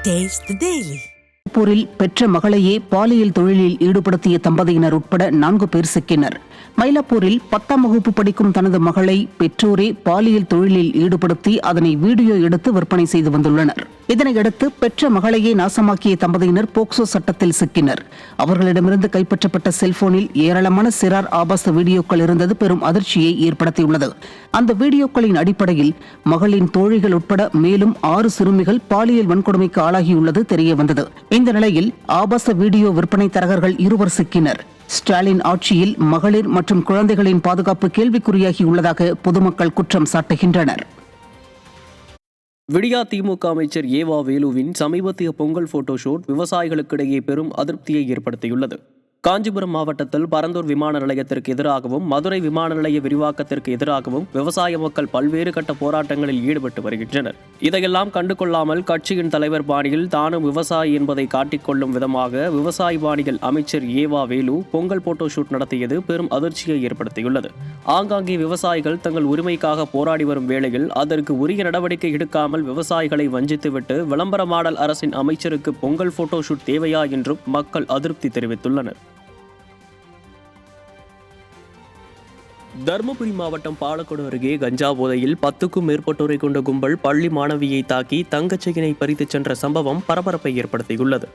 Taste the Daily. போரில் பெற்ற மகளையே பாலியல் தொழிலில் ஈடுபடுத்திய தம்பதியினர் உட்பட 4 பேர் சிக்கினர். மயிலாப்பூரில் 10ஆம் வகுப்பு படிக்கும் தனது மகளை பெற்றோரே பாலியல் தொழிலில் ஈடுபடுத்தி அதனை வீடியோ எடுத்து விற்பனை செய்து வந்துள்ளனர். இதனையடுத்து பெற்ற மகளையே நாசமாக்கிய தம்பதியினர் போக்சோ சட்டத்தில் சிக்கினர். அவர்களிடமிருந்து கைப்பற்றப்பட்ட செல்போனில் ஏராளமான சிறார் ஆபாச வீடியோக்கள் இருந்தது பெரும் அதிர்ச்சியை ஏற்படுத்தியுள்ளது. அந்த வீடியோக்களின் அடிப்படையில் மகளின் தோழிகள் உட்பட மேலும் 6 சிறுமிகள் பாலியல் வன்கொடுமைக்கு ஆளாகியுள்ளது தெரியவந்தது. இந்த நிலையில் ஆபாச வீடியோ விற்பனை தரகர்கள் 2 சிக்கினர். ஸ்டாலின் ஆட்சியில் மகளிர் மற்றும் குழந்தைகளின் பாதுகாப்பு கேள்விக்குறியாகியுள்ளதாக பொதுமக்கள் குற்றம் சாட்டுகின்றனர். விடியா திமுக அமைச்சர் ஏவா வேலுவின் சமீபத்திய பொங்கல் போட்டோஷூட் விவசாயிகளுக்கிடையே பெரும் அதிருப்தியை ஏற்படுத்தியுள்ளது. காஞ்சிபுரம் மாவட்டத்தில் பரந்தூர் விமான நிலையத்திற்கு எதிராகவும் மதுரை விமான நிலைய விரிவாக்கத்திற்கு எதிராகவும் விவசாய மக்கள் பல்வேறு கட்ட போராட்டங்களில் ஈடுபட்டு வருகின்றனர். இதையெல்லாம் கண்டுகொள்ளாமல் கட்சியின் தலைவர் பாணியில் தானும் விவசாயி என்பதை காட்டிக்கொள்ளும் விதமாக விவசாய பாணியில் அமைச்சர் ஏவா வேலு பொங்கல் போட்டோஷூட் நடத்தியது பெரும் அதிர்ச்சியை ஏற்படுத்தியுள்ளது. ஆங்காங்கே விவசாயிகள் தங்கள் உரிமைக்காக போராடி வரும் வேளையில் அதற்கு உரிய நடவடிக்கை எடுக்காமல் விவசாயிகளை வஞ்சித்துவிட்டு விளம்பர மாடல் அரசின் அமைச்சருக்கு பொங்கல் போட்டோஷூட் தேவையா என்றும் மக்கள் அதிருப்தி தெரிவித்துள்ளனர். தருமபுரி மாவட்டம் பாலக்கோடு அருகே கஞ்சா போதையில் 10க்கும் மேற்பட்டோரை கொண்ட கும்பல் பள்ளி மாணவியை தாக்கி தங்கச்செயினை பறித்துச் சென்ற சம்பவம் பரபரப்பை ஏற்படுத்தியுள்ளது.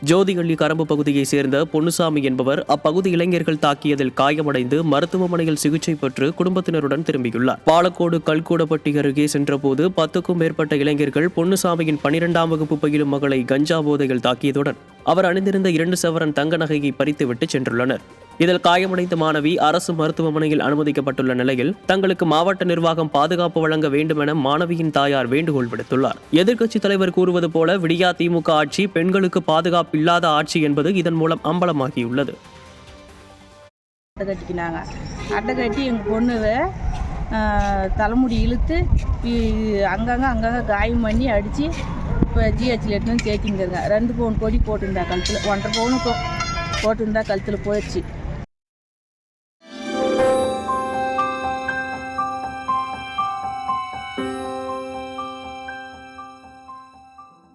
ஜோதிகள்ளி கரம்பு பகுதியைச் சேர்ந்த பொன்னுசாமி என்பவர் அப்பகுதி இளைஞர்கள் தாக்கியதில் காயமடைந்து மருத்துவமனையில் சிகிச்சை பெற்று குடும்பத்தினருடன் திரும்பியுள்ளார். பாலக்கோடு கல்கூடப்பட்டி அருகே சென்றபோது 10க்கும் மேற்பட்ட இளைஞர்கள் பொன்னுசாமியின் 12ஆம் வகுப்பு பயிலும் மகளை கஞ்சா போதையில் தாக்கியதுடன் அவர் அணிந்திருந்த 2 சவரன் தங்க நகையை பறித்துவிட்டு சென்றுள்ளனர். இதில் காயமடைந்த மாணவி அரசு மருத்துவமனையில் அனுமதிக்கப்பட்டுள்ள நிலையில் தங்களுக்கு மாவட்ட நிர்வாகம் பாதுகாப்பு வழங்க வேண்டும் என மாணவியின் தாயார் வேண்டுகோள் விடுத்துள்ளார். எதிர்க்கட்சித் தலைவர் கூறுவது போல விடியா திமுக ஆட்சி பெண்களுக்கு பாதுகாப்பு இல்லாத ஆட்சி என்பது இதன் மூலம் அம்பலமாகியுள்ளது. அட்டை கட்டி எங்கள் பொண்ணுவை தலைமுடி இழுத்து அங்கங்கே காயம் பண்ணி அடித்து இப்போ ஜிஹெச்சில் எடுத்துன்னு சேர்த்திங்கிறங்க. 2 பவுன் கொடி போட்டிருந்தா கழுத்தில், 1.5 பவுனுக்கும் போட்டிருந்தா கழுத்தில் போயிடுச்சு.